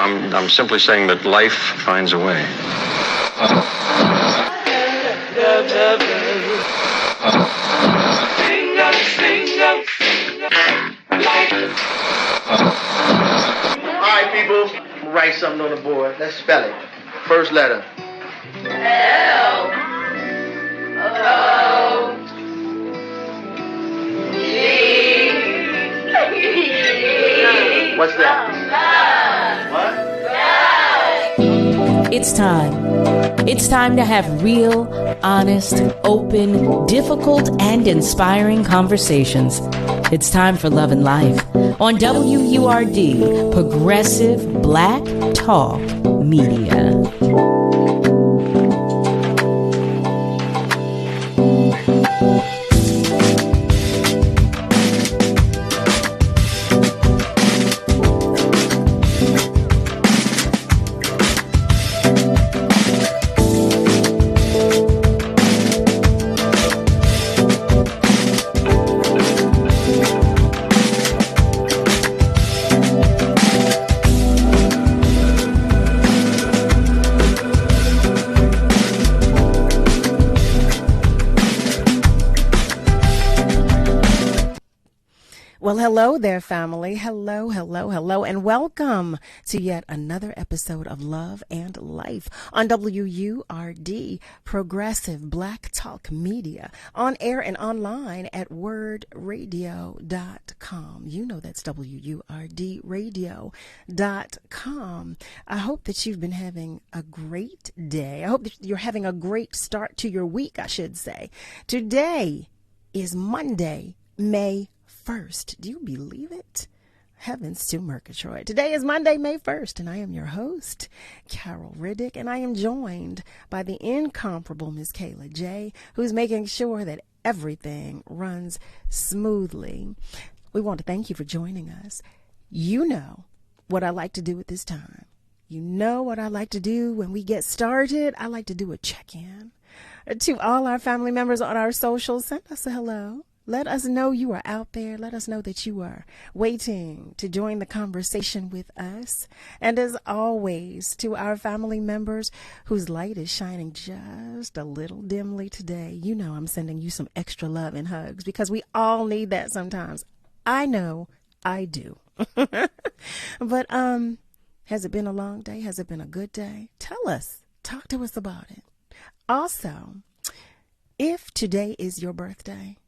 I'm simply saying that life finds a way. All right, people, write something on the board. Let's spell it. First letter. L O G. What's that? What? It's time. It's time to have real, honest, open, difficult, and inspiring conversations. It's time for Love and Life on WURD, Progressive Black Talk Media. Well, hello there, family. Hello, and welcome to yet another episode of Love and Life on WURD, Progressive Black Talk Media, on air and online at wordradio.com. You know that's WURDradio.com. I hope that you've been having a great day. I hope that you're having a great start to your week, I should say. Today is Monday, May 1st. Do you believe it? Heavens to Murgatroyd. Today is Monday, May 1st, and I am your host, Carol Riddick, and I am joined by the incomparable Miss Kayla J., who's making sure that everything runs smoothly. We want to thank you for joining us. You know what I like to do at this time. You know what I like to do when we get started. I like to do a check-in. To all our family members on our socials, send us a hello. Let us know you are out there. Let us know that you are waiting to join the conversation with us. And as always, to our family members whose light is shining just a little dimly today, you know I'm sending you some extra love and hugs because we all need that sometimes. I know I do. But has it been a long day? Has it been a good day? Tell us. Talk to us about it. Also, if today is your birthday,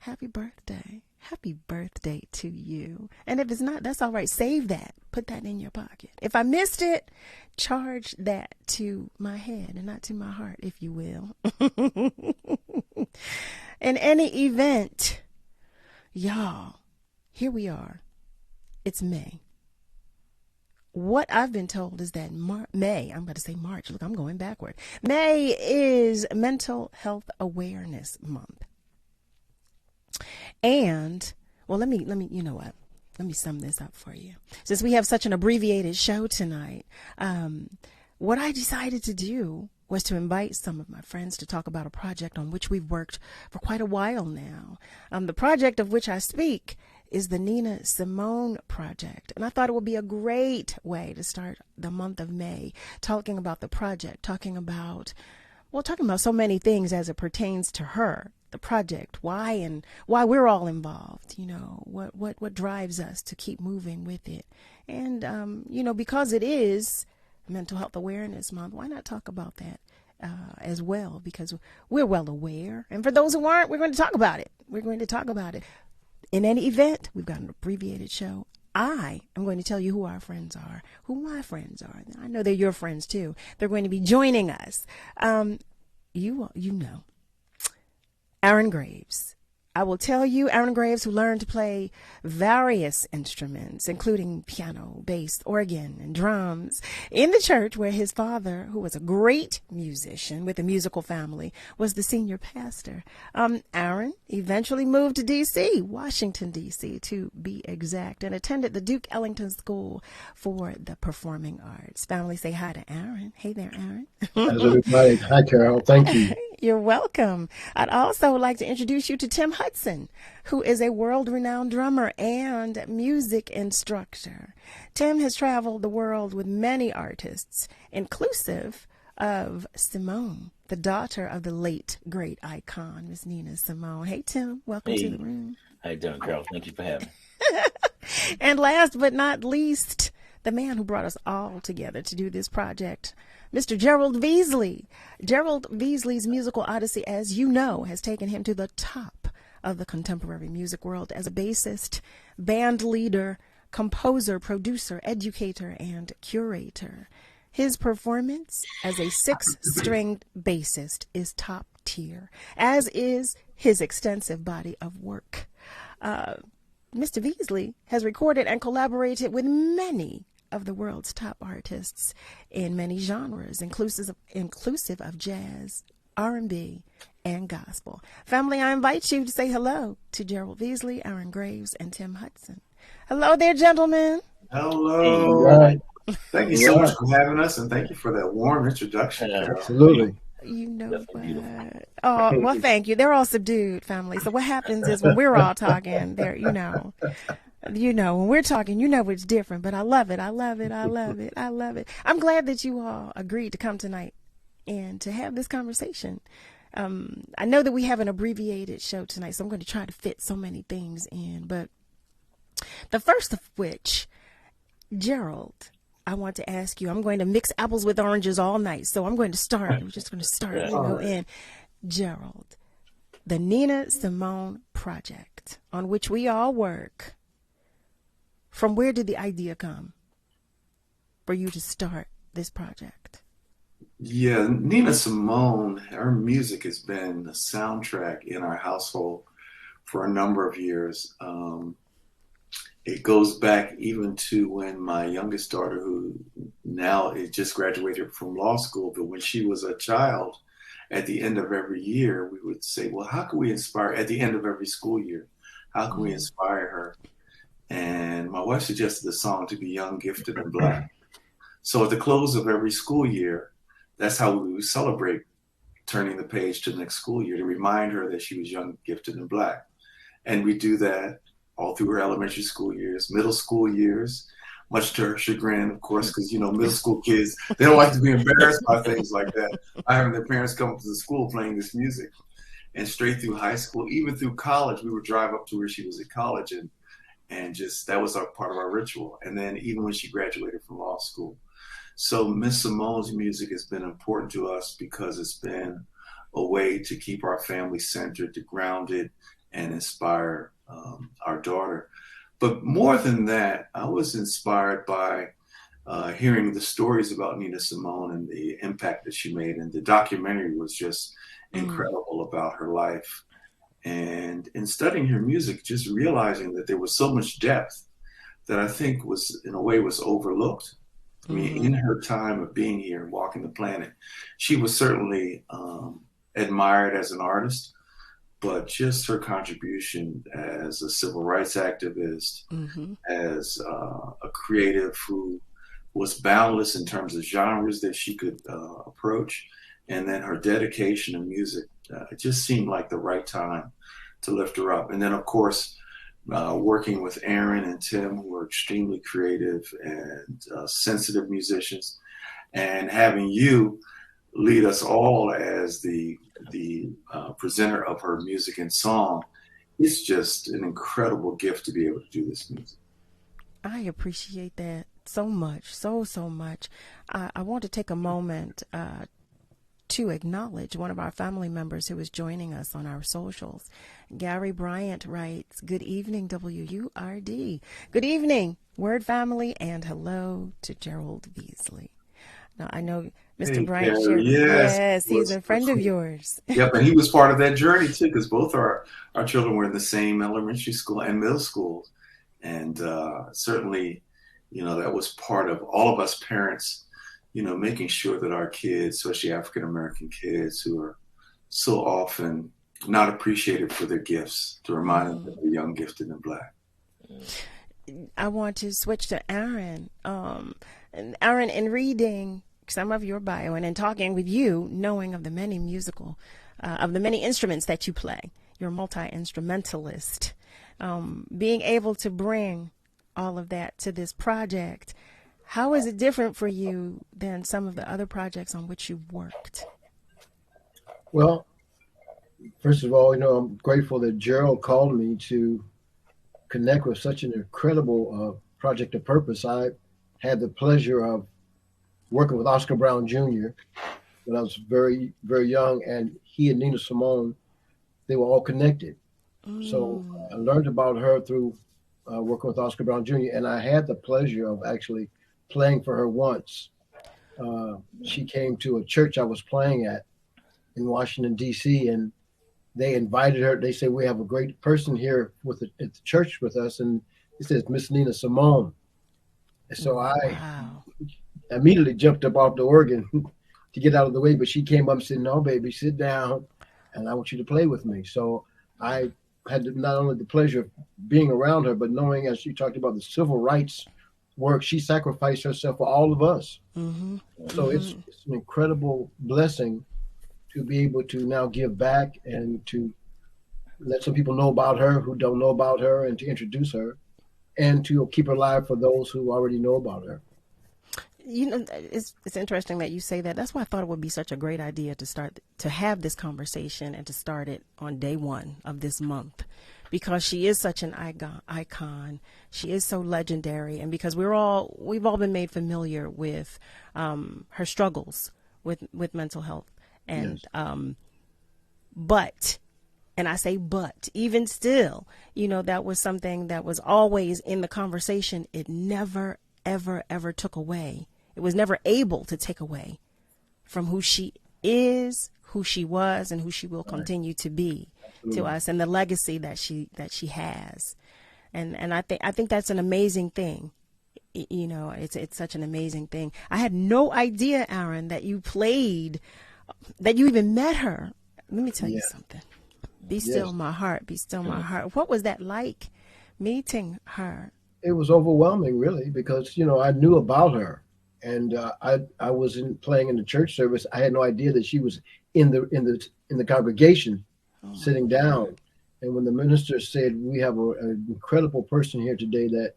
happy birthday. Happy birthday to you. And if it's not, that's all right. Save that. Put that in your pocket. If I missed it, charge that to my head and not to my heart, if you will. In any event, y'all, here we are. It's May. What I've been told is that May, I'm going to say March. Look, I'm going backward. May is Mental Health Awareness Month. And, well, let me, you know what? Let me sum this up for you. Since we have such an abbreviated show tonight, what I decided to do was to invite some of my friends to talk about a project on which we've worked for quite a while now. The project of which I speak is the Nina Simone project. And I thought it would be a great way to start the month of May, talking about the project, talking about so many things as it pertains to her. The project, why we're all involved, you know, what drives us to keep moving with it. And, because it is Mental Health Awareness Month, why not talk about that as well? Because we're well aware. And for those who aren't, we're going to talk about it. In any event, we've got an abbreviated show. I am going to tell you who our friends are, who my friends are. I know they're your friends too. They're going to be joining us. You know. Aaron Graves. I will tell you, Aaron Graves, who learned to play various instruments, including piano, bass, organ, and drums, in the church where his father, who was a great musician with a musical family, was the senior pastor. Aaron eventually moved to D.C., Washington, D.C., to be exact, and attended the Duke Ellington School for the Performing Arts. Family, say hi to Aaron. Hey there, Aaron. How's everybody? Hi, Carol. Thank you. You're welcome. I'd also like to introduce you to Tim Hutson, who is a world-renowned drummer and music instructor. Tim has traveled the world with many artists, inclusive of Simone, the daughter of the late, great icon, Miss Nina Simone. Hey, Tim, welcome to the room. How you doing, Carol? Thank you for having me. And last but not least, the man who brought us all together to do this project, Mr. GERALD VEASLEY. GERALD VEASLEY's musical odyssey, as you know, has taken him to the top of the contemporary music world as a bassist, band leader, composer, producer, educator, and curator. His performance as a six-stringed bassist is top tier, as is his extensive body of work. Mr. Veasley has recorded and collaborated with many of the world's top artists in many genres, inclusive of jazz, R&B, and gospel. Family, I invite you to say hello to GERALD VEASLEY, Aaron Graves, and Tim Hutson. Hello there, gentlemen. Hello. Thank you so much for having us, and thank you for that warm introduction. Absolutely. You know what? Oh, well, thank you. They're all subdued, family. So what happens is when we're all talking, they're, when we're talking, it's different. But I love it. I love it. I love it. I love it. I'm glad that you all agreed to come tonight and to have this conversation. I know that we have an abbreviated show tonight, so I'm going to try to fit so many things in. But the first of which, GERALD, I want to ask you, I'm going to mix apples with oranges all night. So I'm going to start. I'm just going to start and go in. GERALD, the Nina Simone project on which we all work. From where did the idea come for you to start this project? Yeah, Nina Simone, her music has been the soundtrack in our household for a number of years. It goes back even to when my youngest daughter, who now is just graduated from law school, but when she was a child, at the end of every year, we would say, well, how can we inspire, at the end of every school year, how can we inspire her? And my wife suggested the song to be Young, Gifted, and Black. So at the close of every school year, that's how we would celebrate turning the page to the next school year, to remind her that she was young, gifted, and Black. And we do that all through her elementary school years, middle school years, much to her chagrin, of course, because, middle school kids, they don't like to be embarrassed by things like that. I having their parents come to the school playing this music. And straight through high school, even through college, we would drive up to where she was at college, and just, that was part of our ritual. And then even when she graduated from law school. So Miss Simone's music has been important to us because it's been a way to keep our family centered, to ground it and inspire our daughter. But more than that, I was inspired by hearing the stories about Nina Simone and the impact that she made. And the documentary was just incredible about her life. And in studying her music, just realizing that there was so much depth that I think was, in a way, was overlooked. I mean, in her time of being here and walking the planet, she was certainly admired as an artist, but just her contribution as a civil rights activist, as a creative who was boundless in terms of genres that she could approach, and then her dedication to music, it just seemed like the right time to lift her up. And then, of course, working with Aaron and Tim, who are extremely creative and sensitive musicians, and having you lead us all as the presenter of her music and song, it's just an incredible gift to be able to do this music. I appreciate that so much, so much. I want to take a moment to acknowledge one of our family members who is joining us on our socials. Gary Bryant writes, "Good evening, WURD. Good evening, Word family, and hello to GERALD VEASLEY." Now, I know Mr. Bryant, Gary, yes, he's a friend of yours. Yep, and he was part of that journey too, because both our children were in the same elementary school and middle school. And certainly, that was part of all of us parents, making sure that our kids, especially African-American kids who are so often not appreciated for their gifts, to remind them that they're young, gifted, and Black. I want to switch to Aaron. And Aaron, in reading some of your bio and in talking with you, knowing of the many musical of the many instruments that you play. You're a multi-instrumentalist. Being able to bring all of that to this project, how is it different for you than some of the other projects on which you've worked? Well, first of all, I'm grateful that Gerald called me to connect with such an incredible project of purpose. I had the pleasure of working with Oscar Brown Jr. when I was very, very young, and he and Nina Simone, they were all connected. So I learned about her through working with Oscar Brown Jr., and I had the pleasure of actually playing for her once. She came to a church I was playing at in Washington, D.C., and they invited her. They said, we have a great person here at the church with us, and it says Miss Nina Simone. And so I immediately jumped up off the organ to get out of the way, but she came up and said, no, baby, sit down, and I want you to play with me. So I had not only the pleasure of being around her, but knowing, as she talked about the civil rights work, she sacrificed herself for all of us. Mm-hmm. So it's an incredible blessing to be able to now give back and to let some people know about her who don't know about her, and to introduce her and to keep her alive for those who already know about her. It's interesting that you say that. That's why I thought it would be such a great idea to have this conversation and to start it on day one of this month, because she is such an icon. She is so legendary, and because we've all been made familiar with her struggles with mental health, and yes. But even still, that was something that was always in the conversation. It never, ever, ever took away. It was never able to take away from who she is, who she was, and who she will continue to be to us, and the legacy that she has. And I think that's an amazing thing. It's such an amazing thing. I had no idea, Aaron, that you even met her. Let me tell you something. Be still my heart. Be still my heart. What was that like, meeting her? It was overwhelming, really, because I knew about her, and I was playing in the church service. I had no idea that she was in the congregation, sitting down. And when the minister said, we have an incredible person here today that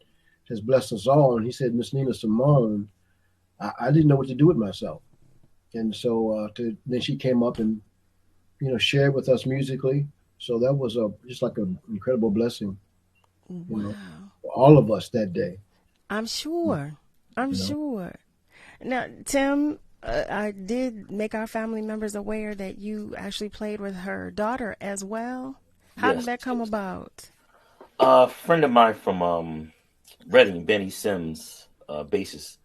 has blessed us all, and he said, Miss Nina Simone, I didn't know what to do with myself. And so then she came up and shared with us musically. So that was just like an incredible blessing. Wow. For all of us that day. I'm sure. Sure. Now, Tim, I did make our family members aware that you actually played with her daughter as well. How did that come about? A friend of mine from Reading, Benny Sims, bassist,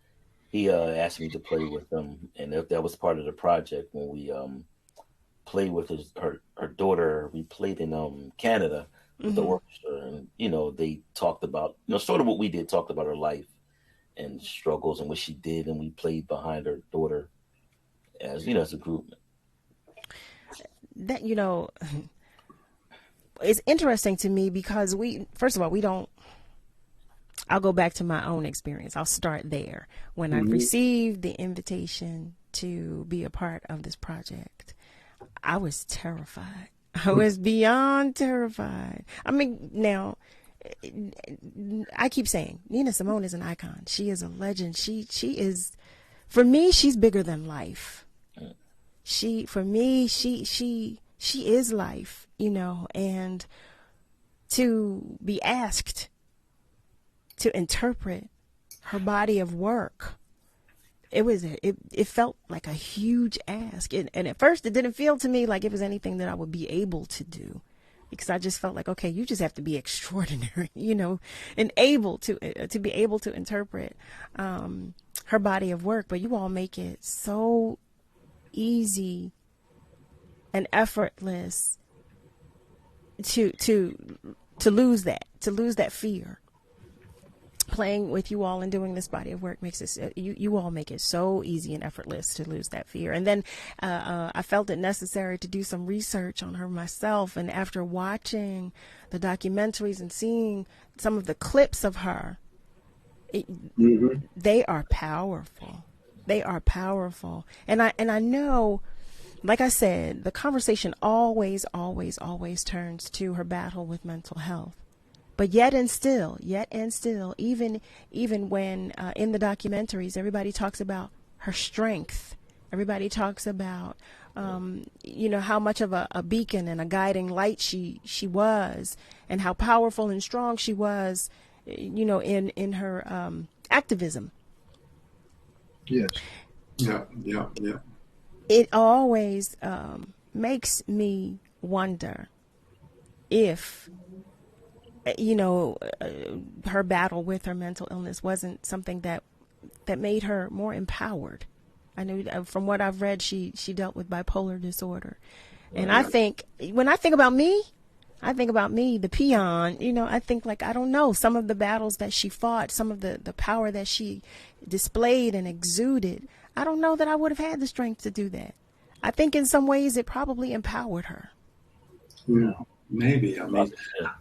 he asked me to play with him, and that was part of the project when we played with her daughter. We played in Canada with the orchestra, and they talked about sort of what we did, talked about her life and struggles and what she did, and we played behind her daughter as a group. That it's interesting to me because first of all, I'll go back to my own experience. I'll start there. When I received the invitation to be a part of this project, I was terrified. I was beyond terrified. I mean, now, I keep saying Nina Simone is an icon. She is a legend. She is, for me, she's bigger than life. For me, she is life, and to be asked to interpret her body of work, it felt like a huge ask. And at first it didn't feel to me like it was anything that I would be able to do, because I just felt like, okay, you just have to be extraordinary, and able to be able to interpret her body of work. But you all make it so easy and effortless to lose that fear. Playing with you all and doing this body of work makes it, you all make it so easy and effortless to lose that fear. And then I felt it necessary to do some research on her myself. And after watching the documentaries and seeing some of the clips of her, they are powerful. They are powerful. And I know like I said, the conversation always turns to her battle with mental health. But yet and still, even when in the documentaries, everybody talks about her strength. Everybody talks about, how much of a beacon and a guiding light she was, and how powerful and strong she was, in her activism. Yes. Yeah. It always makes me wonder if, her battle with her mental illness wasn't something that made her more empowered. I know from what I've read, she dealt with bipolar disorder. And I think, when I think about me, the peon, I think, like, I don't know, some of the battles that she fought, some of the power that she displayed and exuded, I don't know that I would have had the strength to do that. I think in some ways it probably empowered her. Yeah, maybe. I mean,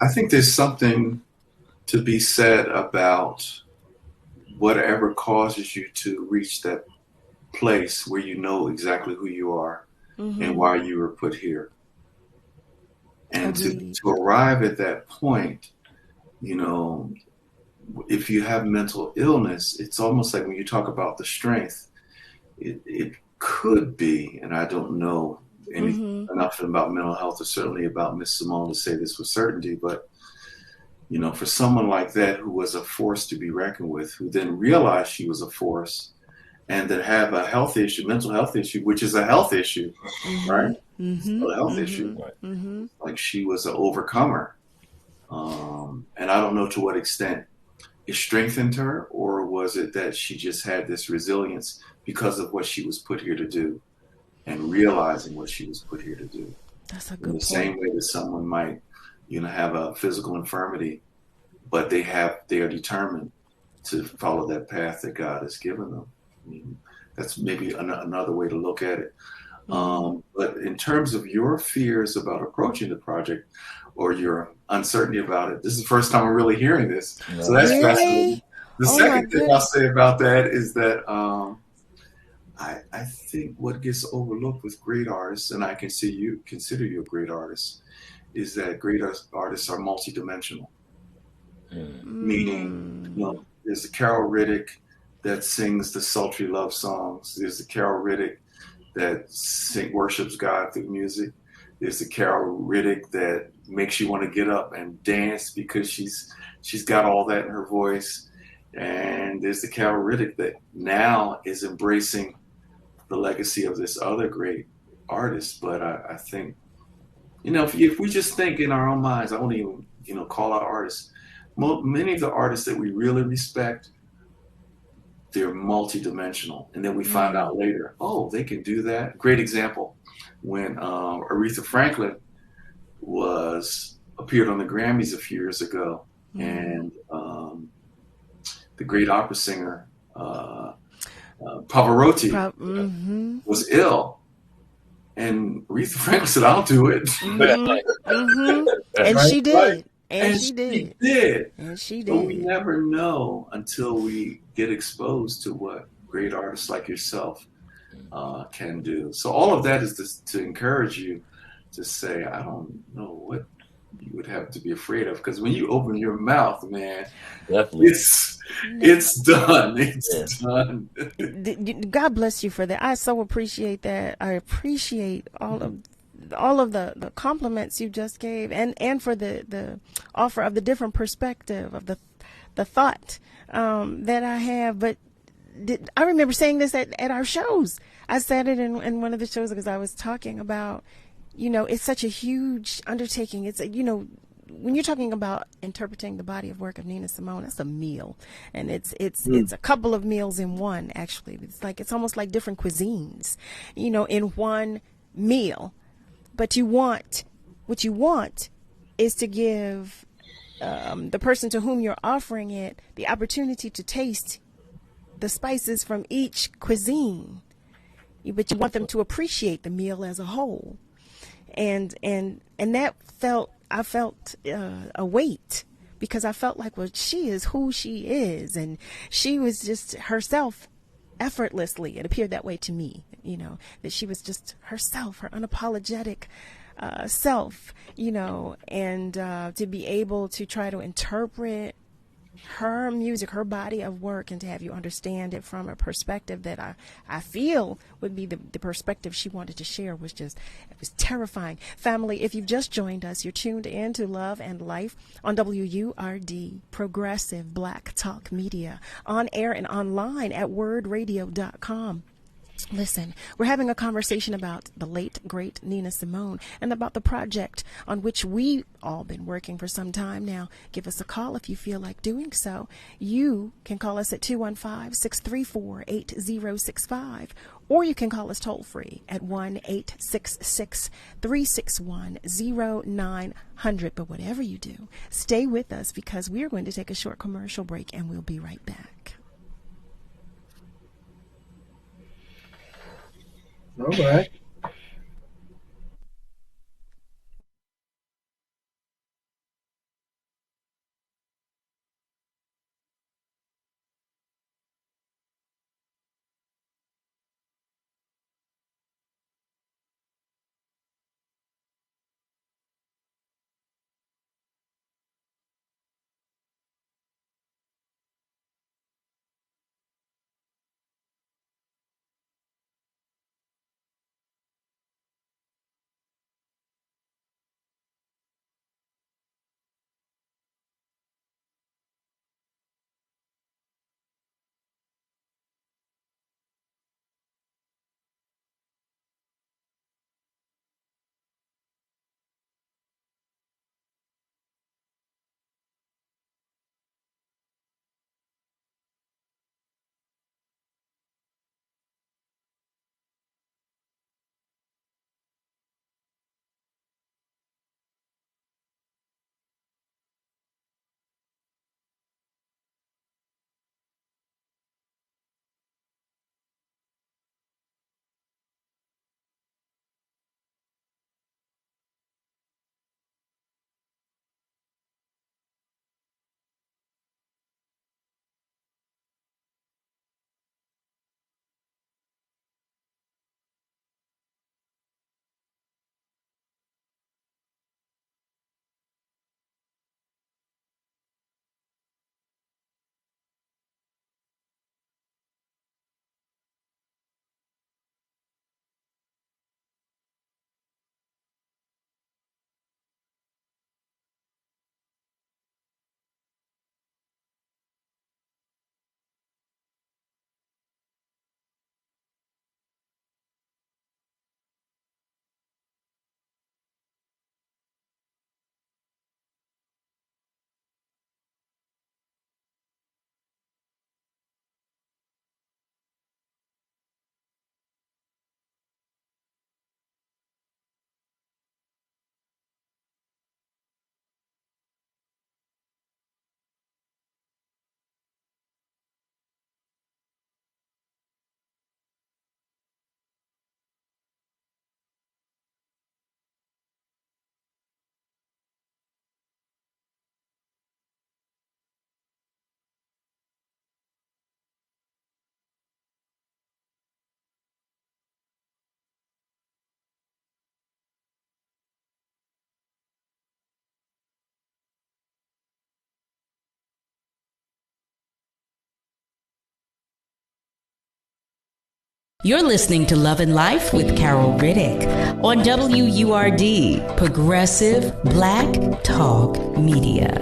I think there's something to be said about whatever causes you to reach that place where you know exactly who you are and why you were put here. And to arrive at that point, if you have mental illness, it's almost like when you talk about the strength, it could be, and I don't know enough about mental health or certainly about Miss Simone to say this with certainty, but for someone like that who was a force to be reckoned with, who then realized she was a force, and then have a health issue, mental health issue, which is a health issue, right? A health issue. Like, she was an overcomer. And I don't know to what extent it strengthened her, or was it that she just had this resilience because of what she was put here to do and realizing what she was put here to do. That's a good point. In the same way that someone might, have a physical infirmity, but they are determined to follow that path that God has given them. I mean, that's maybe another way to look at it. But in terms of your fears about approaching the project or your uncertainty about it, this is the first time I'm really hearing this. No. So that's fascinating. The second thing I'll say about that is that I think what gets overlooked with great artists, and I consider you a great artist, is that great artists are multidimensional. Meaning, there's the Carol Riddick that sings the sultry love songs. There's the Carol Riddick that worships God through music. There's the Carol Riddick that makes you want to get up and dance because she's got all that in her voice. And there's the Carol Riddick that now is embracing the legacy of this other great artist. But I think, if we just think in our own minds, I won't even, call out artists. Many of the artists that we really respect, they're multidimensional. And then we find out later, oh, they can do that. Great example, when Aretha Franklin appeared on the Grammys a few years ago, and the great opera singer Pavarotti was ill. And Aretha Franklin said, I'll do it. And she did. Right? And she did. But we never know until we get exposed to what great artists like yourself can do. So all of that is to encourage you to say, I don't know what you would have to be afraid of, because when you open your mouth, man, it's done. It's done. God bless you for that. I so appreciate that. I appreciate all of the compliments you just gave, and for the offer of the different perspective of the thought that I have. But I remember saying this at our shows. I said it in one of the shows because I was talking about, it's such a huge undertaking. It's when you're talking about interpreting the body of work of Nina Simone, it's a meal, and it's a couple of meals in one. Actually, it's almost like different cuisines, in one meal. But what you want is to give the person to whom you're offering it the opportunity to taste the spices from each cuisine. But you want them to appreciate the meal as a whole. And that I felt a weight, because I felt like, well, she is who she is, and she was just herself effortlessly. It appeared that way to me, that she was just herself, her unapologetic self, and to be able to try to interpret her music, her body of work, and to have you understand it from a perspective that I feel would be the perspective she wanted to share it was terrifying. Family, if you've just joined us, you're tuned in to Love and Life on WURD, Progressive Black Talk Media, on air and online at wordradio.com. Listen, we're having a conversation about the late, great Nina Simone and about the project on which we've all been working for some time now. Give us a call if you feel like doing so. You can call us at 215-634-8065, or you can call us toll free at 1-866-361-0900. But whatever you do, stay with us because we're going to take a short commercial break and we'll be right back. All right. You're listening to Love and Life with Carol Riddick on WURD, Progressive Black Talk Media.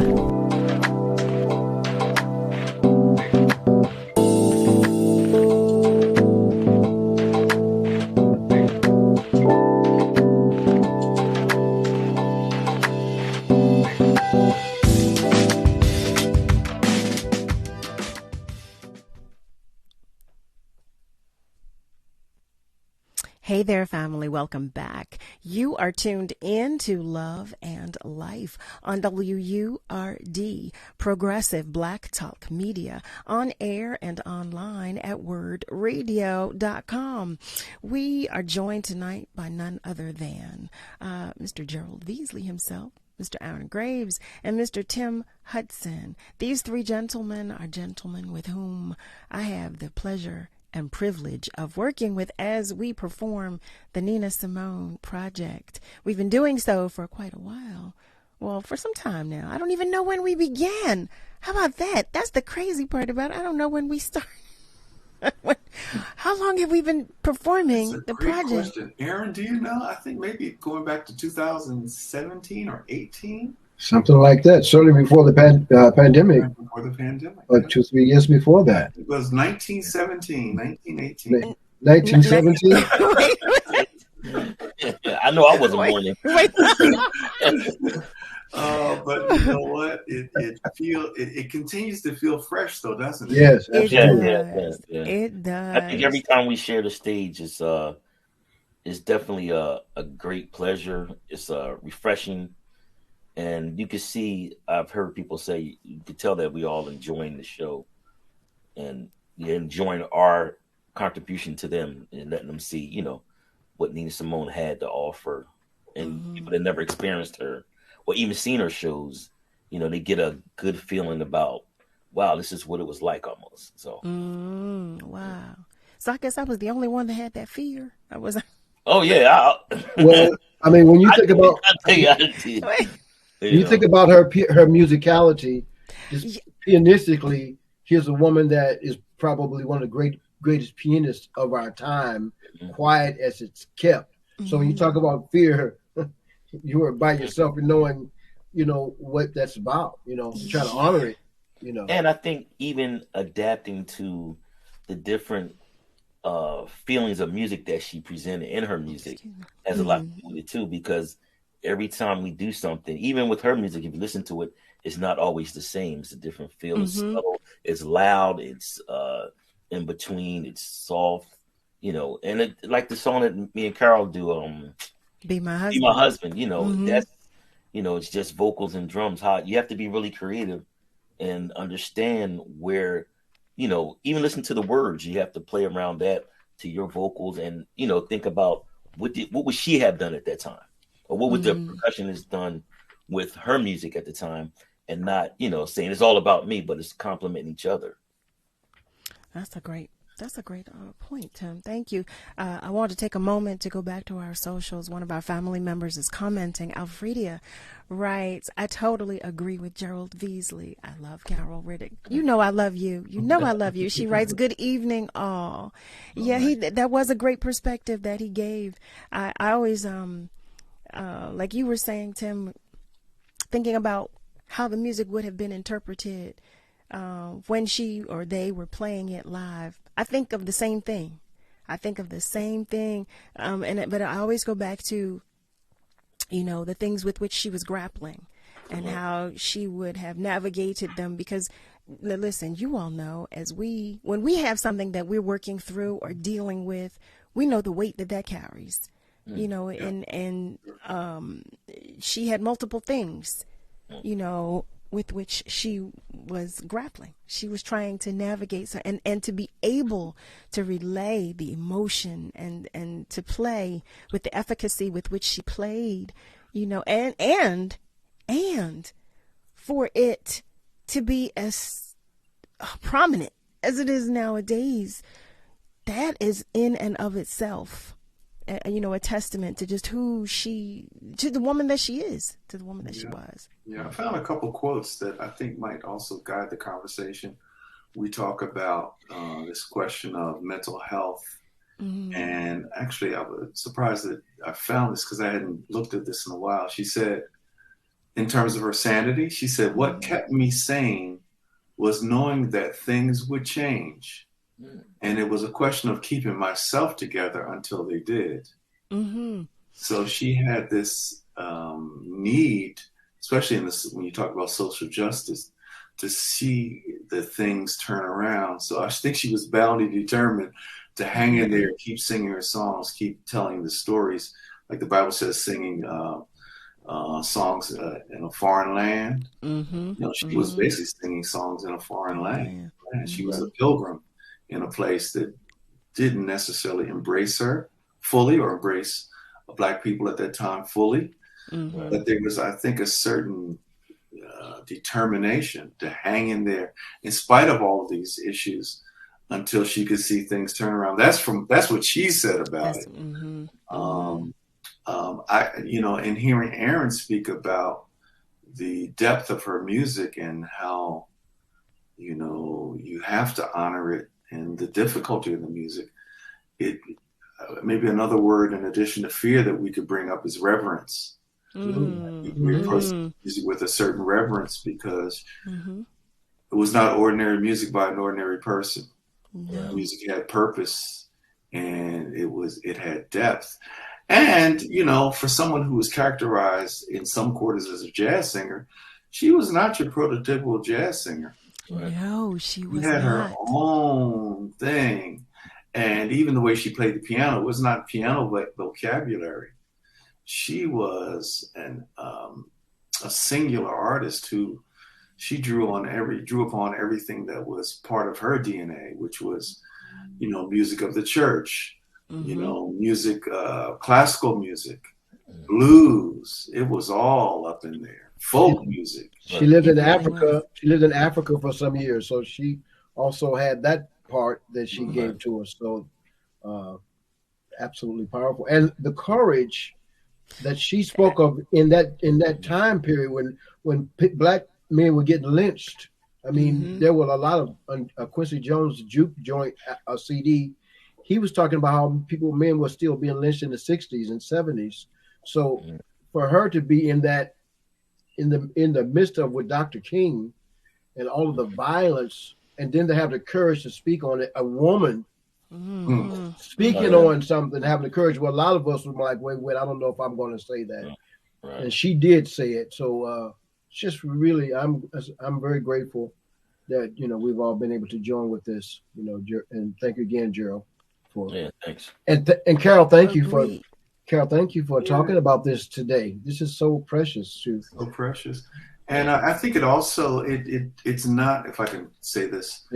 Hey there, family. Welcome back. You are tuned in to Love and Life on WURD, Progressive Black Talk Media, on air and online at wordradio.com. We are joined tonight by none other than Mr. GERALD VEASLEY himself, Mr. Aaron Graves, and Mr. Tim Hutson. These three gentlemen are gentlemen with whom I have the pleasure and privilege of working with as we perform the Nina Simone project. We've been doing so for quite a while. Well, for some time now. I don't even know when we began. How about that? That's the crazy part about it. I don't know when we started. How long have we been performing the project? Question. Aaron, do you know? I think maybe going back to 2017 or 18. Something like that. Certainly before the pandemic. Before the pandemic. Like 2-3 years before that. It was 1917, 1918. 1917? I know I wasn't born Wait. But you know what? It continues to feel fresh, though, doesn't it? Yes, It absolutely. does. Yeah. It does. I think every time we share the stage is definitely a great pleasure. It's refreshing, and you can see. I've heard people say you can tell that we all enjoying the show, and you're enjoying our contribution to them and letting them see, you know, what Nina Simone had to offer, and people that never experienced her or even seen her shows, you know, they get a good feeling about, wow, this is what it was like almost. So, wow. So I guess I was the only one that had that fear. I was. oh yeah. Well, I mean, when you think about Wait. think about her musicality, just pianistically, here's a woman that is probably one of the greatest pianists of our time, quiet as it's kept. So when you talk about fear, you were by yourself and knowing, you know, what that's about, you know, try to honor it, you know. And I think even adapting to the different feelings of music that she presented in her music has a lot to do with it too, because every time we do something, even with her music, if you listen to it, it's not always the same. It's a different feel. It's subtle, it's loud, it's in between, it's soft, you know. And it, like the song that me and Carol do, Be My Husband. Be My Husband, you know, that's, you know, it's just vocals and drums. How you have to be really creative and understand where, you know, even listen to the words. You have to play around that to your vocals, and, you know, think about what would she have done at that time, or what would the percussionist done with her music at the time, and not, you know, saying it's all about me, but it's complementing each other. That's a great point, Tim. Thank you. I want to take a moment to go back to our socials. One of our family members is commenting. Alfredia writes, I totally agree with Gerald Veasley. I love Carol Riddick. You know I love you. You know I love you. She writes, good evening, all. Yeah, that was a great perspective that he gave. I always, like you were saying, Tim, thinking about how the music would have been interpreted when she or they were playing it live. I think of the same thing. But I always go back to, you know, the things with which she was grappling and how she would have navigated them. Because, listen, you all know, when we have something that we're working through or dealing with, we know the weight that carries, you know, and she had multiple things, you know, with which she was grappling. She was trying to navigate and to be able to relay the emotion and to play with the efficacy with which she played, you know, and for it to be as prominent as it is nowadays, that is in and of itself, you know, a testament to just to the woman that she is, to the woman that she was. Yeah, I found a couple quotes that I think might also guide the conversation. We talk about this question of mental health. And actually, I was surprised that I found this because I hadn't looked at this in a while. She said, in terms of her sanity, she said, what kept me sane was knowing that things would change. And it was a question of keeping myself together until they did. So she had this need, especially when you talk about social justice, to see the things turn around. So I think she was bound and determined to hang in there, keep singing her songs, keep telling the stories. Like the Bible says, singing songs in a foreign land. You know, she was basically singing songs in a foreign land. And she was a pilgrim in a place that didn't necessarily embrace her fully or embrace Black people at that time fully. But there was, I think, a certain determination to hang in there in spite of all of these issues until she could see things turn around. That's what she said about it. And hearing Aaron speak about the depth of her music and how, you have to honor it and the difficulty of the music. It maybe another word in addition to fear that we could bring up is reverence. We approach music with a certain reverence because it was not ordinary music by an ordinary person. No. Music had purpose, and it had depth. And, for someone who was characterized in some quarters as a jazz singer, she was not your prototypical jazz singer. No, she was not. She had her not. own thing. And even the way she played the piano was not piano vocabulary. She was a singular artist who she drew upon everything that was part of her DNA, which was, music of the church, music, classical music, blues. It was all up in there. Folk music. She lived in Africa. She lived in Africa for some years, so she also had that part that she gave to us. So absolutely powerful. And the courage that she spoke of in that time period when black men were getting lynched. I mean, there were a lot of Quincy Jones juke joint CD. He was talking about how men were still being lynched in the 60s and 70s. So for her to be in the midst of with Dr. King and all of the violence, and then to have the courage to speak on it, a woman speaking on something, having the courage. Well, a lot of us were like, wait, I don't know if I'm going to say that. Right. And she did say it. So just really, I'm very grateful that, we've all been able to join with this, and thank you again, Gerald. Thanks. And Carol, thank you for talking about this today. This is so precious, too. So precious. And I think it also, it's not, if I can say this,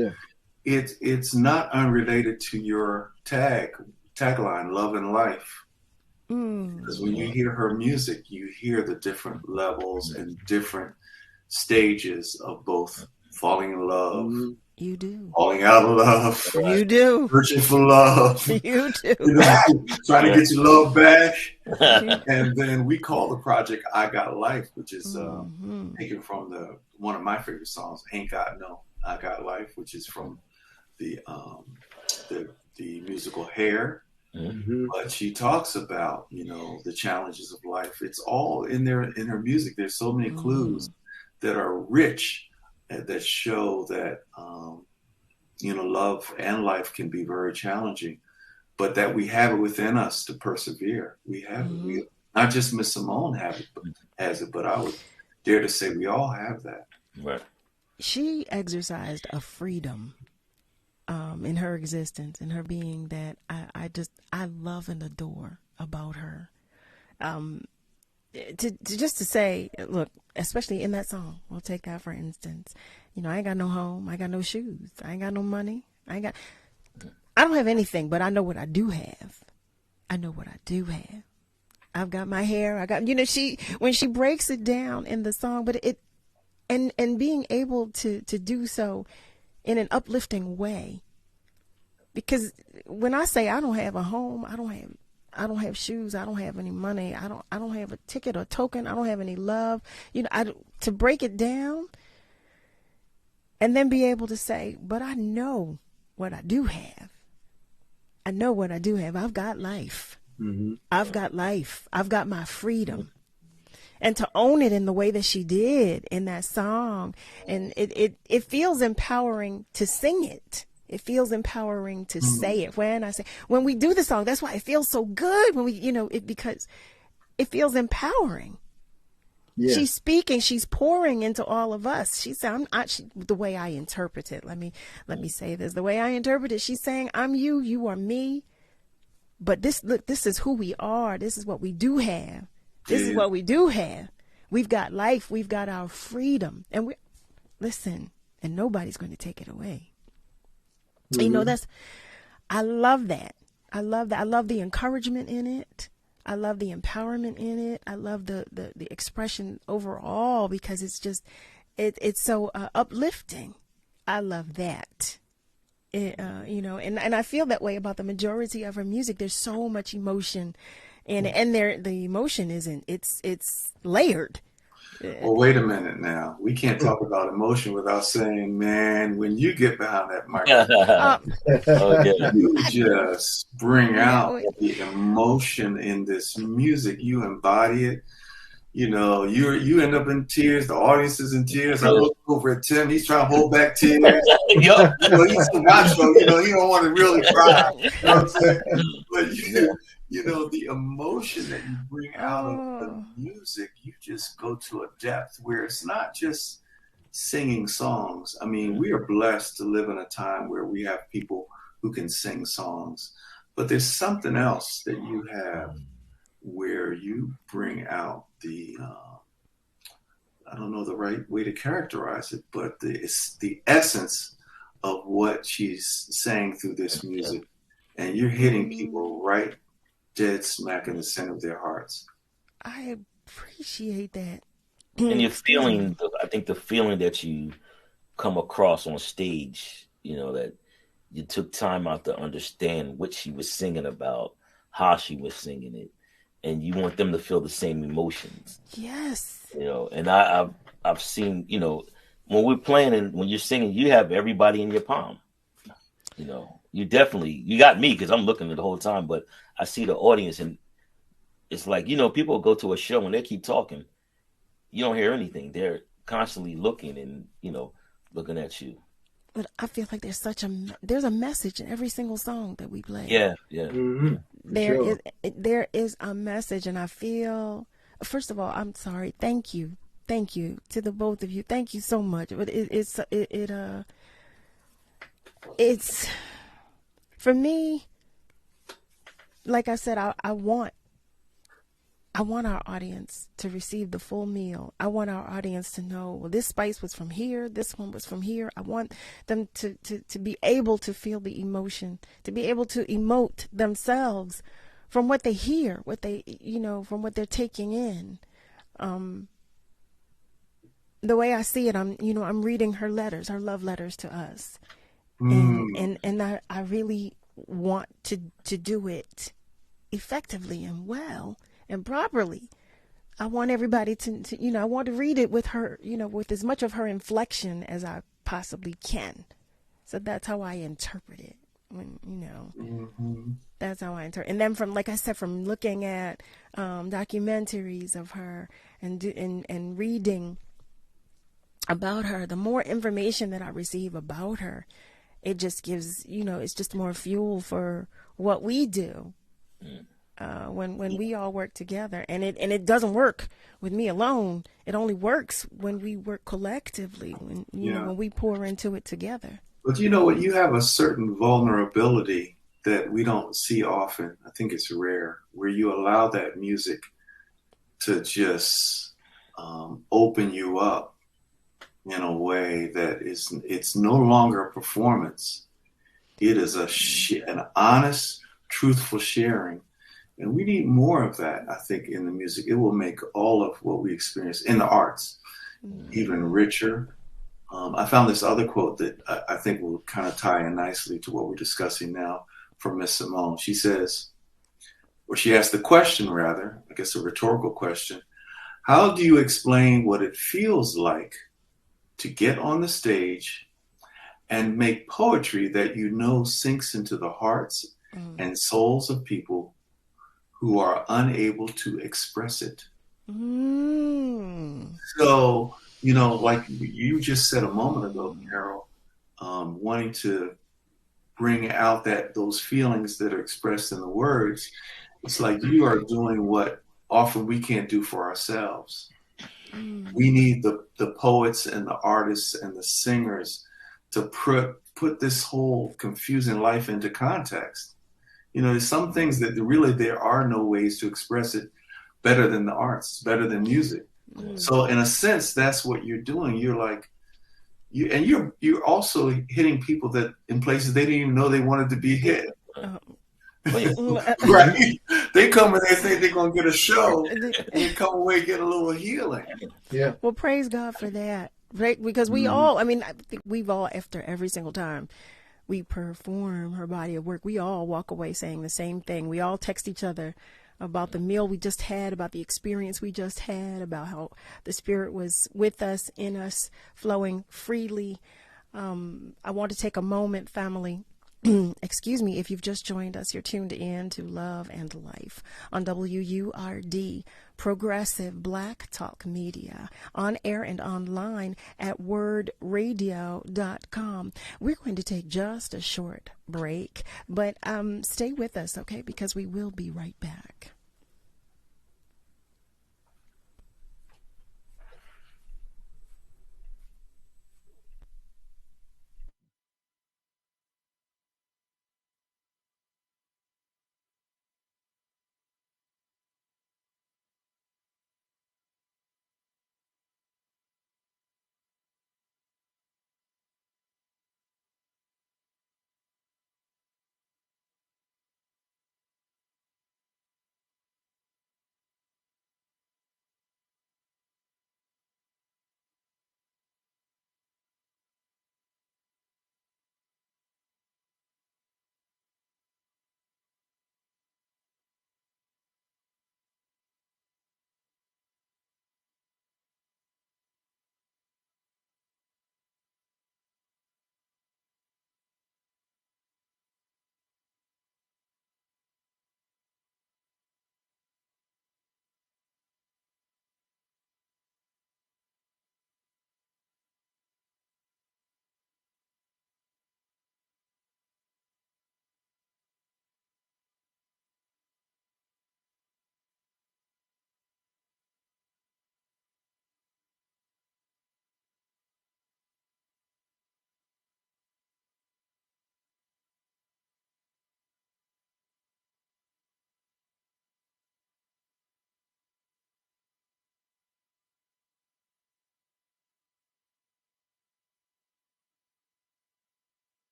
it's not unrelated to your tagline, Love and Life. Because when you hear her music, you hear the different levels and different stages of both falling in love. You do. Falling out of love. You do. Searching for love. You do. Trying to get your love back. And then we call the project I Got Life, which is taken from one of my favorite songs, Ain't Got No, I Got Life, which is from the musical Hair. But she talks about, the challenges of life. It's all in her music. There's so many clues that are rich that show that, love and life can be very challenging, but that we have it within us to persevere. We have it. Not just Miss Simone has it, but I would dare to say we all have that. Right. She exercised a freedom in her existence, in her being, that I love and adore about her. To say, look, especially in that song, we'll take that for instance. I ain't got no home, I got no shoes, I ain't got no money, I don't have anything, but I know what I do have. I've got my hair. I got, when she breaks it down in the song, but and being able to do so in an uplifting way. Because when I say I don't have a home, I don't have shoes, I don't have any money, I don't have a ticket or token, I don't have any love, to break it down and then be able to say, but I know what I do have. I've got life. I've got life. I've got my freedom. And to own it in the way that she did in that song. And it feels empowering to sing it. It feels empowering to say it. When we do the song, that's why it feels so good when we, because it feels empowering. Yeah. She's speaking, she's pouring into all of us. She said, the way I interpret it, let me say this, the way I interpret it, she's saying, I'm you, you are me. But this is who we are. This is what we do have. This is what we do have. We've got life. We've got our freedom. And and nobody's going to take it away. I love that. I love that. I love the encouragement in it. I love the empowerment in it. I love the expression overall, because it's just, it's so uplifting. I love that. You know, and I feel that way about the majority of her music. There's so much emotion in it, and the emotion isn't. It's layered. Well, wait a minute now. We can't talk about emotion without saying, man, when you get behind that microphone, Oh, yeah. you just bring out the emotion in this music. You embody it. You know, you end up in tears. The audience is in tears. I look over at Tim. He's trying to hold back tears. You know, he's so macho. You know, he don't want to really cry. You know what I'm saying? But you know, the emotion that you bring out of the music, you just go to a depth where it's not just singing songs. I mean, we are blessed to live in a time where we have people who can sing songs, but there's something else that you have where you bring out the I don't know the right way to characterize it, but it's the essence of what she's saying through this music, and you're hitting people right dead smack in the center of their hearts. I appreciate that. And you're feeling, I think the feeling that you come across on stage, you know, that you took time out to understand what she was singing about, how she was singing it, and you want them to feel the same emotions. Yes. You know, and I've seen, you know, when we're playing and when you're singing, you have everybody in your palm. You know, you got me because I'm looking at the whole time, but I see the audience and it's like, you know, people go to a show and they keep talking. You don't hear anything. They're constantly looking and, you know, looking at you. But I feel like there's a message in every single song that we play. Yeah, yeah. Mm-hmm. There is a message, and I feel, first of all, I'm sorry. Thank you to the both of you. Thank you so much. But it's for me. Like I said, I want our audience to receive the full meal. I want our audience to know, well, this spice was from here, this one was from here. I want them to be able to feel the emotion, to be able to emote themselves from what they hear, from what they're taking in. The way I see it, I'm reading her letters, her love letters to us. And I really want to do it effectively and well and properly. I want everybody to I want to read it with her, with as much of her inflection as I possibly can. So that's how I interpret it. That's how I interpret. And then from looking at documentaries of her and reading about her, the more information that I receive about her, it just gives, it's just more fuel for what we do. When we all work together, and it doesn't work with me alone. It only works when we work collectively, when we pour into it together. But you know what? You have a certain vulnerability that we don't see often. I think it's rare, where you allow that music to just open you up in a way that it's no longer a performance. It is an honest, truthful sharing. And we need more of that, I think, in the music. It will make all of what we experience in the arts even richer. I found this other quote that I think will kind of tie in nicely to what we're discussing now from Miss Simone. She says, or she asked the question rather, I guess a rhetorical question, how do you explain what it feels like to get on the stage and make poetry that sinks into the hearts and souls of people who are unable to express it? So, like you just said a moment ago, Carol, wanting to bring out those feelings that are expressed in the words, it's like you are doing what often we can't do for ourselves. We need the poets and the artists and the singers to put this whole confusing life into context. There's some things that really there are no ways to express it better than the arts, better than music. So in a sense, that's what you're doing. You're like, you're also hitting people that in places they didn't even know they wanted to be hit. Right? They come and they think they're going to get a show and they come away and get a little healing. Yeah. Well, praise God for that. Right? Because we all, I think we've all, after every single time we perform her body of work, we all walk away saying the same thing. We all text each other about the meal we just had, about the experience we just had, about how the Spirit was with us, in us, flowing freely. I want to take a moment, family. Excuse me, if you've just joined us, you're tuned in to Love and Life on WURD, Progressive Black Talk Media, on air and online at wordradio.com. We're going to take just a short break, but stay with us, okay, because we will be right back.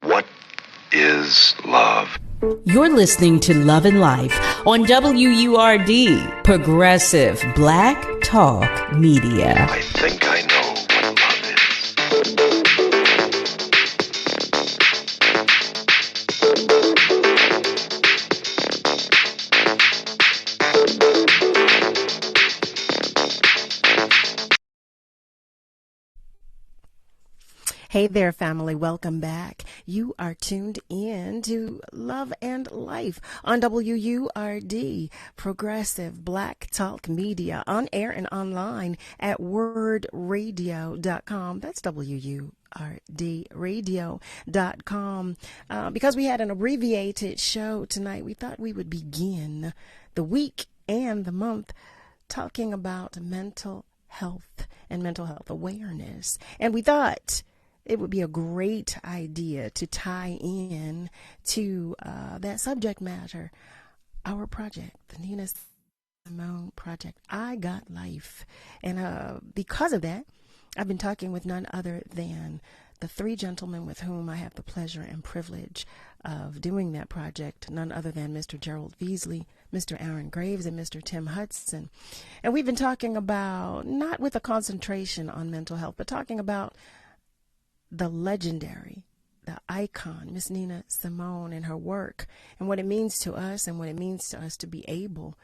What is love? You're listening to Love and Life on WURD, Progressive Black Talk Media. I think I know what love is. Hey there, family. Welcome back. You are tuned in to Love and Life on WURD, Progressive Black Talk Media, on air and online at wordradio.com. That's WURDradio.com. Because we had an abbreviated show tonight, we thought we would begin the week and the month talking about mental health and mental health awareness. And we thought it would be a great idea to tie in to that subject matter, our project, the Nina Simone Project, I Got Life. And because of that, I've been talking with none other than the three gentlemen with whom I have the pleasure and privilege of doing that project, none other than Mr. GERALD VEASLEY, Mr. Aaron Graves, and Mr. Tim Hutson. And we've been talking about, not with a concentration on mental health, but talking about the legendary, the icon, Miss Nina Simone, and her work, and what it means to us, and what it means to us to be able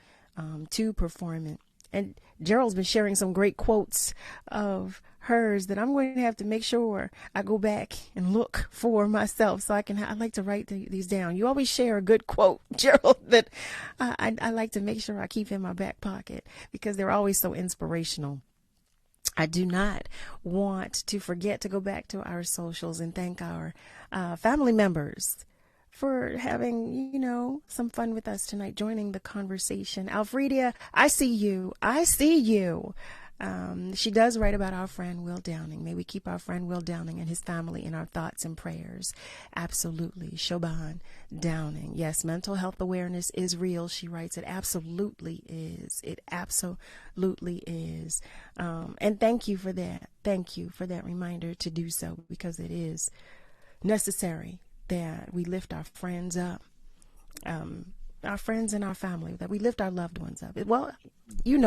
to perform it. And Gerald's been sharing some great quotes of hers that I'm going to have to make sure I go back and look for myself, so I like to write these down. You always share a good quote, Gerald, that I like to make sure I keep in my back pocket, because they're always so inspirational. I do not want to forget to go back to our socials and thank our family members for having, some fun with us tonight, joining the conversation. Alfredia, I see you. I see you. She does write about our friend Will Downing. May we keep our friend Will Downing and his family in our thoughts and prayers. Absolutely. Shoban Downing. Yes, mental health awareness is real. She writes, it absolutely is. It absolutely is. And thank you for that. Thank you for that reminder to do so, because it is necessary that we lift our friends up. Our friends and our family, that we lift our loved ones up. Well,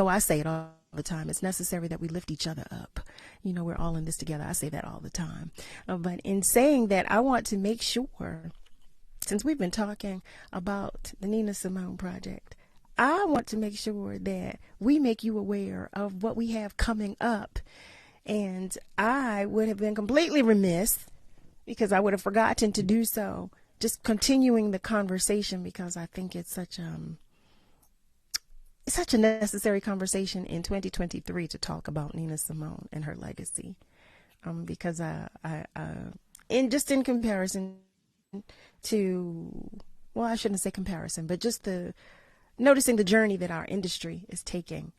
I say it all the time. It's necessary that we lift each other up. We're all in this together. I say that all the time. But in saying that, I want to make sure, since we've been talking about the Nina Simone project, I want to make sure that we make you aware of what we have coming up. And I would have been completely remiss, because I would have forgotten to do so, just continuing the conversation, because I think it's such a necessary conversation in 2023 to talk about Nina Simone and her legacy. Because in comparison to, well, I shouldn't say comparison, but just noticing the journey that our industry is taking.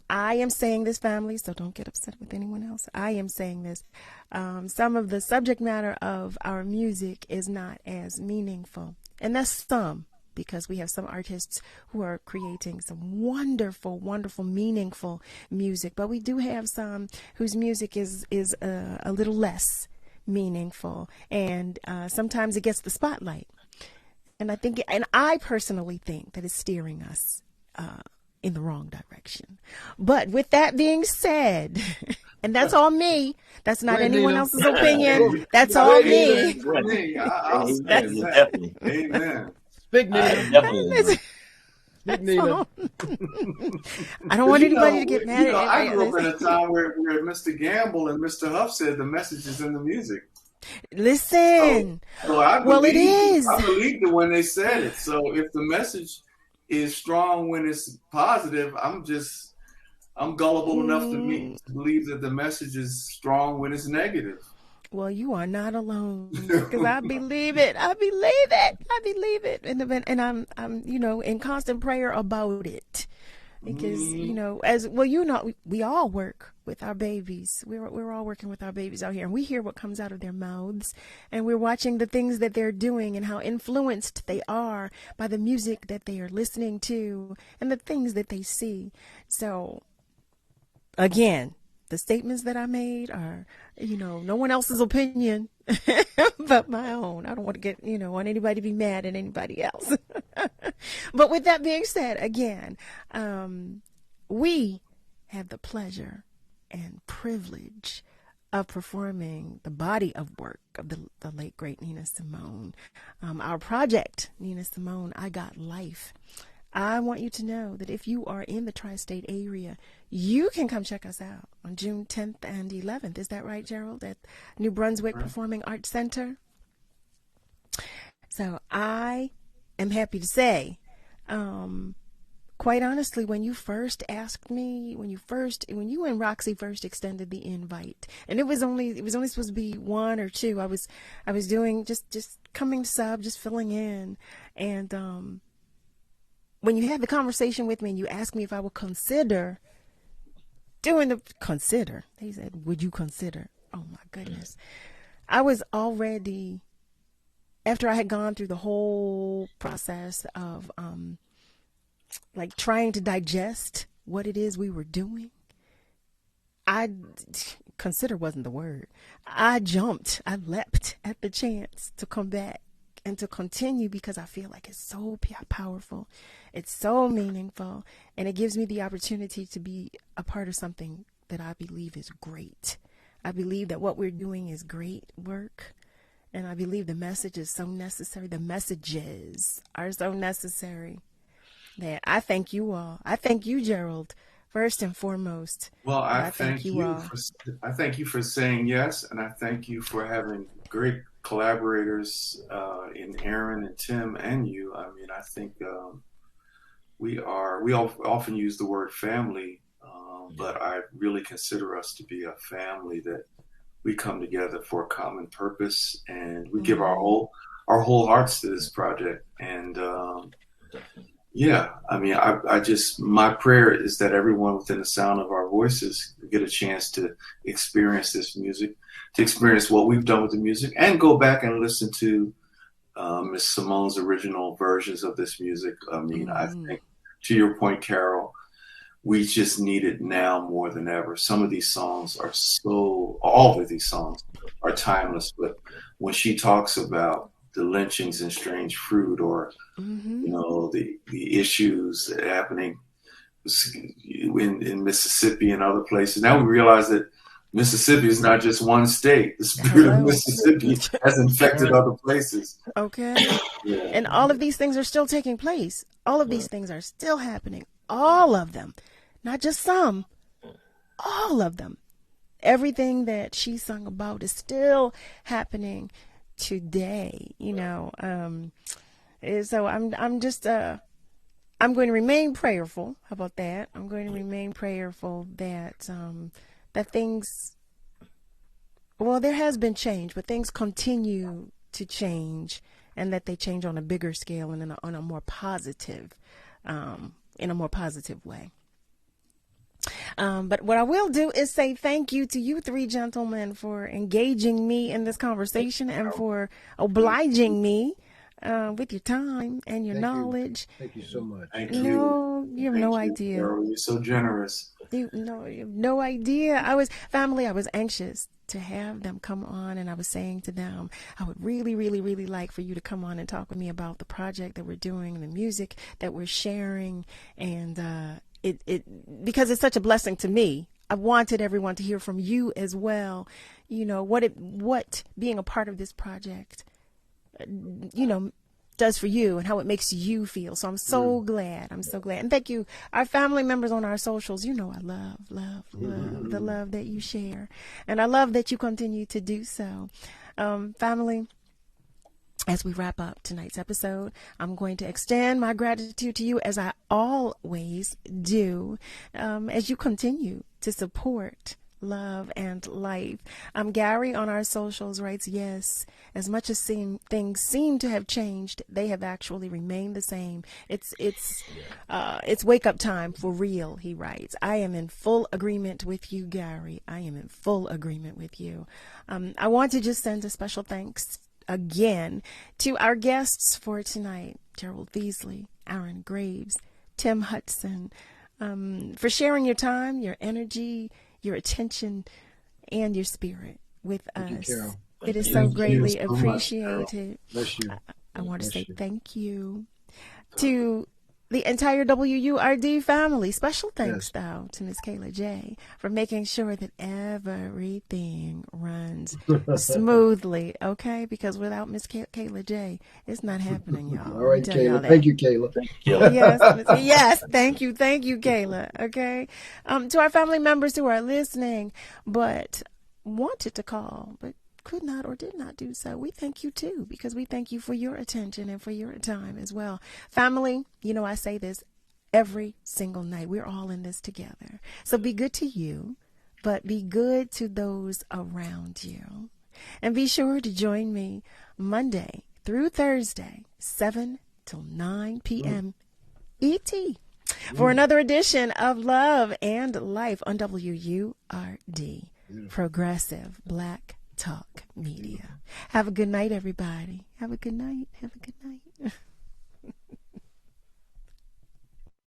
I am saying this, family, so don't get upset with anyone else. I am saying this. Some of the subject matter of our music is not as meaningful. And that's some, because we have some artists who are creating some wonderful, wonderful, meaningful music. But we do have some whose music is a little less meaningful. And sometimes it gets the spotlight. And I personally think that it's steering us in the wrong direction. But with that being said, and that's all me, that's not anyone else's opinion, that's all me. Amen. Speak, Nina. Speak, Nina. I don't want anybody to get mad at me. I grew up in a time where Mr. Gamble and Mr. Huff said the message is in the music. Listen. So I well, it is. I believed it when they said it. So if the message is strong when it's positive, I'm gullible enough to believe that the message is strong when it's negative. Well, you are not alone, because I believe it. I believe it. And I'm in constant prayer about it, because, as well, we all work with our babies. We're all working with our babies out here, and we hear what comes out of their mouths, and we're watching the things that they're doing and how influenced they are by the music that they are listening to and the things that they see. So again, the statements that I made are, no one else's opinion but my own. I don't want to get, want anybody to be mad at anybody else. But with that being said, again, we had the pleasure and privilege of performing the body of work of the late, great Nina Simone. Our project, Nina Simone, I Got Life. I want you to know that if you are in the tri-state area, you can come check us out on June 10th and 11th. Is that right, Gerald? At New Brunswick Performing Arts Center. So I am happy to say, quite honestly, when you first asked me, when you and Roxy first extended the invite, and it was only supposed to be one or two. I was doing just coming sub, just filling in, and when you had the conversation with me and you asked me if I would consider they said, would you consider? Oh my goodness. I was already, after I had gone through the whole process of trying to digest what it is we were doing, consider wasn't the word. I leapt at the chance to come back and to continue, because I feel like it's so powerful. It's so meaningful, and it gives me the opportunity to be a part of something that I believe is great. I believe that what we're doing is great work, and I believe the message is so necessary. The messages are so necessary that I thank you all. I thank you, Gerald, first and foremost. Well, I thank you I thank you for saying yes, and I thank you for having great collaborators in Aaron and Tim and you. I mean, I think we often use the word family but I really consider us to be a family that we come together for a common purpose, and we give our whole hearts to this project. And yeah, I mean, I just, my prayer is that everyone within the sound of our voices get a chance to experience this music, to experience what we've done with the music, and go back and listen to Miss Simone's original versions of this music. I mean, I think, to your point, Carol, we just need it now more than ever. Some of these songs are all of these songs are timeless, but when she talks about the lynchings in Strange Fruit, or you know, the issues happening in Mississippi and other places, now we realize that Mississippi is not just one state. The spirit of Mississippi has infected other places. Okay. And all of these things are still taking place. All of these things are still happening. All of them. Not just some. All of them. Everything that she sung about is still happening today, you know. So I'm just I'm going to remain prayerful. How about that? I'm going to remain prayerful that that things, well, there has been change, but things continue to change, and that they change on a bigger scale and on a more positive, in a more positive way. But what I will do is say thank you to you three gentlemen for engaging me in this conversation and for obliging me with your time and your knowledge. Thank you so much. Thank you you. Know, you have Thank no you, idea. Carol. You're so generous. You have no idea. I was anxious to have them come on, and I was saying to them, I would really, really, really like for you to come on and talk with me about the project that we're doing and the music that we're sharing, and it because it's such a blessing to me. I wanted everyone to hear from you as well. You know what being a part of this project, you know, does for you and how it makes you feel. So I'm so glad. I'm so glad. And thank you, our family members on our socials. You know, I love the love that you share. And I love that you continue to do so. Family, as we wrap up tonight's episode, I'm going to extend my gratitude to you, as I always do, as you continue to support love and life. Gary on our socials writes, yes, as much as things seem to have changed, they have actually remained the same. It's wake up time for real, he writes. I am in full agreement with you, Gary. I am in full agreement with you. I want to just send a special thanks again to our guests for tonight, GERALD VEASLEY, Aaron Graves, Tim Hutson, for sharing your time, your energy, your attention, and your spirit with us. It is so greatly appreciated. Bless you. I want to say thank you to the entire WURD family. Special thanks, though, to Miss Kayla J. for making sure that everything runs smoothly, okay? Because without Miss Kayla J., it's not happening, y'all. All right, Kayla. Thank you, Kayla. Yes, thank you, Kayla, okay? To our family members who are listening but wanted to call but could not or did not do so, we thank you too, because we thank you for your attention and for your time as well. Family, you know, I say this every single night. We're all in this together. So be good to you, but be good to those around you. And be sure to join me Monday through Thursday, 7 till 9 p.m. ET for another edition of Love and Life on WURD, Progressive Black Talk Media. Have a good night, everybody. Have a good night. Have a good night.